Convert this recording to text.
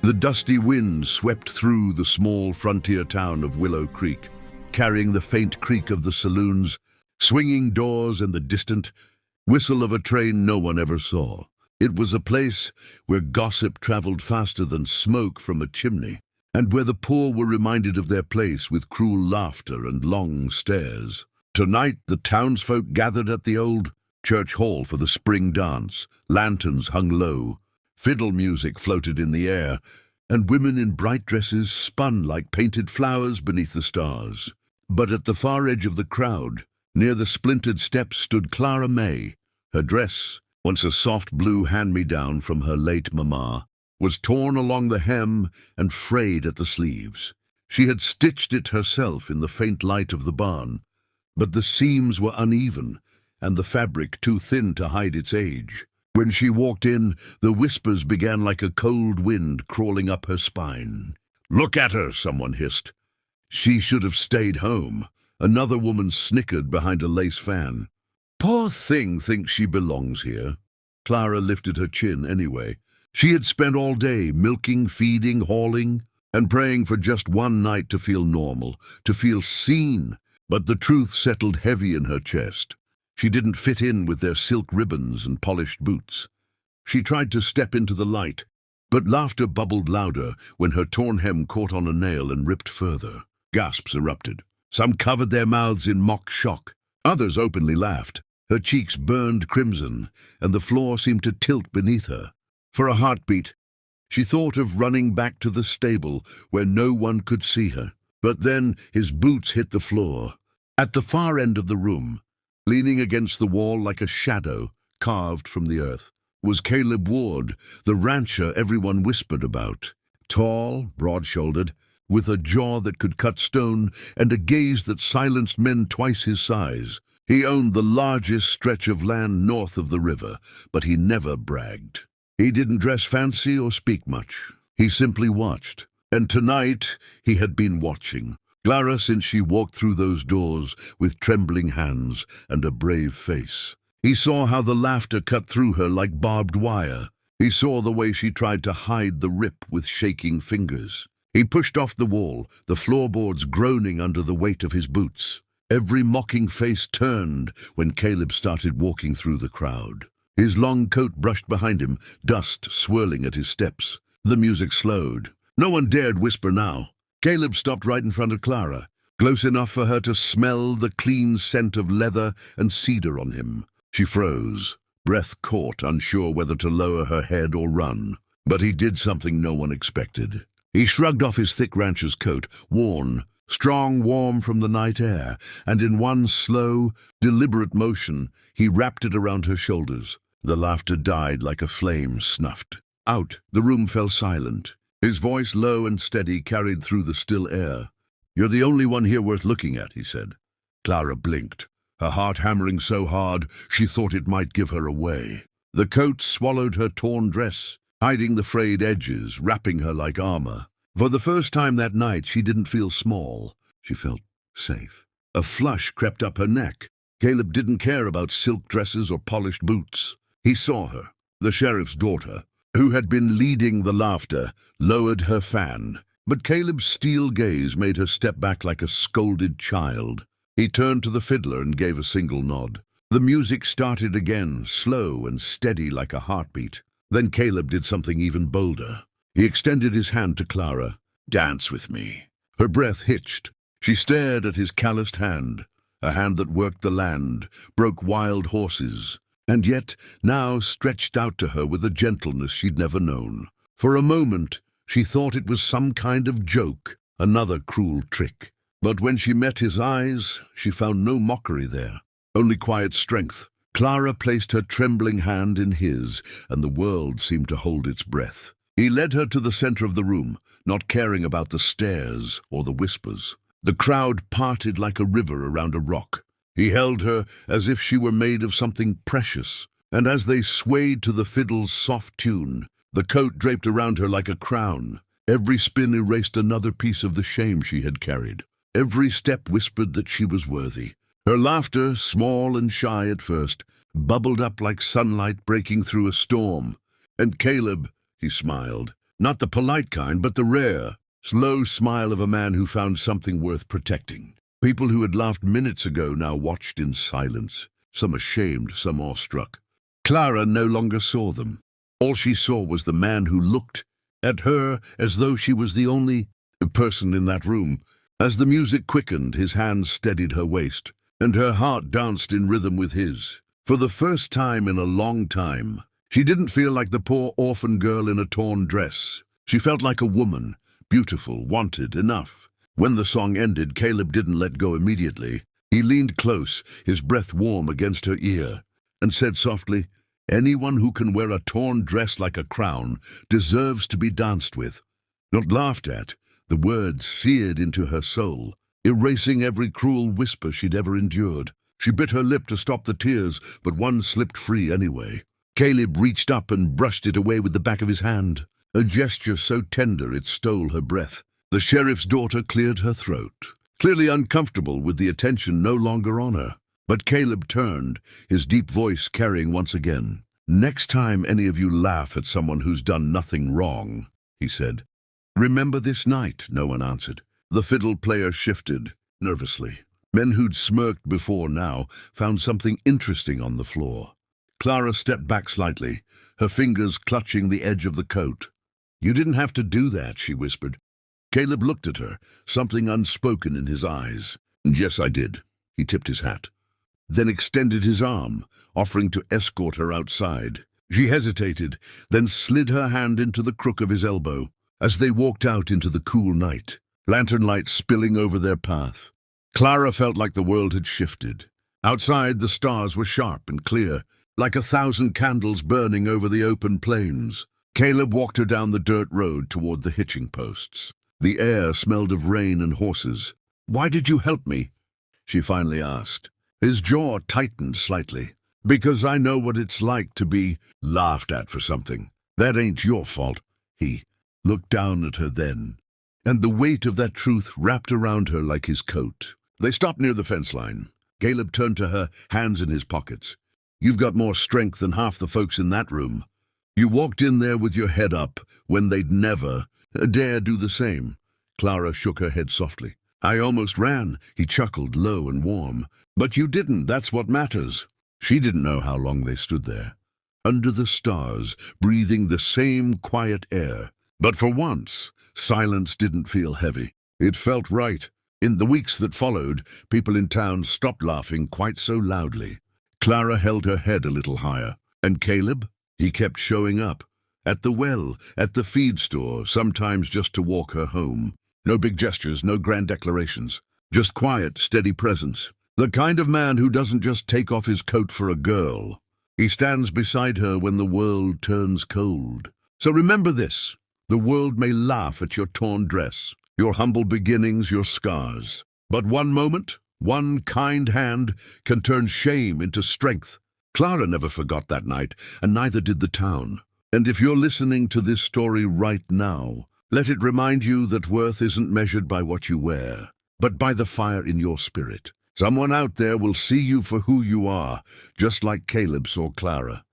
The dusty wind swept through the small frontier town of Willow Creek, carrying the faint creak of the saloons, swinging doors, and the distant whistle of a train no one ever saw. It was a place where gossip traveled faster than smoke from a chimney, and where the poor were reminded of their place with cruel laughter and long stares. Tonight, the townsfolk gathered at the old church hall for the spring dance. Lanterns hung low, fiddle music floated in the air, and women in bright dresses spun like painted flowers beneath the stars. But at the far edge of the crowd, near the splintered steps, stood Clara May. Her dress, once a soft blue hand-me-down from her late mamma, was torn along the hem and frayed at the sleeves. She had stitched it herself in the faint light of the barn, but the seams were uneven and the fabric too thin to hide its age. When she walked in, the whispers began like a cold wind crawling up her spine. "Look at her," someone hissed. "She should have stayed home." Another woman snickered behind a lace fan. "Poor thing thinks she belongs here." Clara lifted her chin anyway. She had spent all day milking, feeding, hauling, and praying for just one night to feel normal, to feel seen. But the truth settled heavy in her chest. She didn't fit in with their silk ribbons and polished boots. She tried to step into the light, but laughter bubbled louder when her torn hem caught on a nail and ripped further. Gasps erupted. Some covered their mouths in mock shock. Others openly laughed. Her cheeks burned crimson, and the floor seemed to tilt beneath her. For a heartbeat, she thought of running back to the stable where no one could see her. But then his boots hit the floor. At the far end of the room, leaning against the wall like a shadow carved from the earth, was Caleb Ward, the rancher everyone whispered about. Tall, broad-shouldered, with a jaw that could cut stone and a gaze that silenced men twice his size. He owned the largest stretch of land north of the river, but he never bragged. He didn't dress fancy or speak much. He simply watched. And tonight he had been watching Clara since she walked through those doors with trembling hands and a brave face. He saw how the laughter cut through her like barbed wire. He saw the way she tried to hide the rip with shaking fingers. He pushed off the wall, the floorboards groaning under the weight of his boots. Every mocking face turned when Caleb started walking through the crowd. His long coat brushed behind him, dust swirling at his steps. The music slowed. No one dared whisper now. Caleb stopped right in front of Clara, close enough for her to smell the clean scent of leather and cedar on him. She froze, breath caught, unsure whether to lower her head or run. But he did something no one expected. He shrugged off his thick rancher's coat, worn, strong, warm from the night air, and in one slow, deliberate motion, he wrapped it around her shoulders. The laughter died like a flame snuffed. Out, the room fell silent. His voice, low and steady, carried through the still air. "You're the only one here worth looking at," he said. Clara blinked, her heart hammering so hard she thought it might give her away. The coat swallowed her torn dress, hiding the frayed edges, wrapping her like armor. For the first time that night, she didn't feel small. She felt safe. A flush crept up her neck. Caleb didn't care about silk dresses or polished boots. He saw her, the sheriff's daughter, who had been leading the laughter, lowered her fan. But Caleb's steel gaze made her step back like a scolded child. He turned to the fiddler and gave a single nod. The music started again, slow and steady like a heartbeat. Then Caleb did something even bolder. He extended his hand to Clara. "Dance with me." Her breath hitched. She stared at his calloused hand, a hand that worked the land, broke wild horses, and yet now stretched out to her with a gentleness she'd never known. For a moment, she thought it was some kind of joke, another cruel trick. But when she met his eyes, she found no mockery there, only quiet strength. Clara placed her trembling hand in his, and the world seemed to hold its breath. He led her to the center of the room, not caring about the stares or the whispers. The crowd parted like a river around a rock. He held her as if she were made of something precious, and as they swayed to the fiddle's soft tune, the coat draped around her like a crown. Every spin erased another piece of the shame she had carried. Every step whispered that she was worthy. Her laughter, small and shy at first, bubbled up like sunlight breaking through a storm. "And Caleb," he smiled, Not the polite kind, but the rare, slow smile of a man who found something worth protecting. People who had laughed minutes ago now watched in silence, some ashamed, some awestruck. Clara no longer saw them. All she saw was the man who looked at her as though she was the only person in that room. As the music quickened, his hand steadied her waist, and her heart danced in rhythm with his. For the first time in a long time, she didn't feel like the poor orphan girl in a torn dress. She felt like a woman, beautiful, wanted, enough. When the song ended, Caleb didn't let go immediately. He leaned close, his breath warm against her ear, and said softly, "Anyone who can wear a torn dress like a crown deserves to be danced with, not laughed at." The words seared into her soul, erasing every cruel whisper she'd ever endured. She bit her lip to stop the tears, but one slipped free anyway. Caleb reached up and brushed it away with the back of his hand, a gesture so tender it stole her breath. The sheriff's daughter cleared her throat, clearly uncomfortable with the attention no longer on her. But Caleb turned, his deep voice carrying once again. "Next time any of you laugh at someone who's done nothing wrong," he said. "Remember this night," no one answered. The fiddle player shifted, nervously. Men who'd smirked before now found something interesting on the floor. Clara stepped back slightly, her fingers clutching the edge of the coat. "You didn't have to do that," she whispered. Caleb looked at her, something unspoken in his eyes. "Yes, I did." He tipped his hat, then extended his arm, offering to escort her outside. She hesitated, then slid her hand into the crook of his elbow. As they walked out into the cool night, lantern lights spilling over their path, Clara felt like the world had shifted. Outside, the stars were sharp and clear, like 1,000 candles burning over the open plains. Caleb walked her down the dirt road toward the hitching posts. The air smelled of rain and horses. "Why did you help me?" she finally asked. His jaw tightened slightly. "Because I know what it's like to be laughed at for something. That ain't your fault." He looked down at her then, and the weight of that truth wrapped around her like his coat. They stopped near the fence line. Caleb turned to her, hands in his pockets. "You've got more strength than half the folks in that room. You walked in there with your head up when they'd never dare do the same." Clara shook her head softly. "I almost ran," he chuckled, low and warm. "But you didn't, that's what matters." She didn't know how long they stood there, under the stars, breathing the same quiet air. But for once, silence didn't feel heavy. It felt right. In the weeks that followed, people in town stopped laughing quite so loudly. Clara held her head a little higher. And Caleb? He kept showing up. At the well, at the feed store, sometimes just to walk her home. No big gestures, no grand declarations. Just quiet, steady presence. The kind of man who doesn't just take off his coat for a girl. He stands beside her when the world turns cold. So remember this. The world may laugh at your torn dress, your humble beginnings, your scars. But one moment, one kind hand, can turn shame into strength. Clara never forgot that night, and neither did the town. And if you're listening to this story right now, let it remind you that worth isn't measured by what you wear, but by the fire in your spirit. Someone out there will see you for who you are, just like Caleb saw Clara.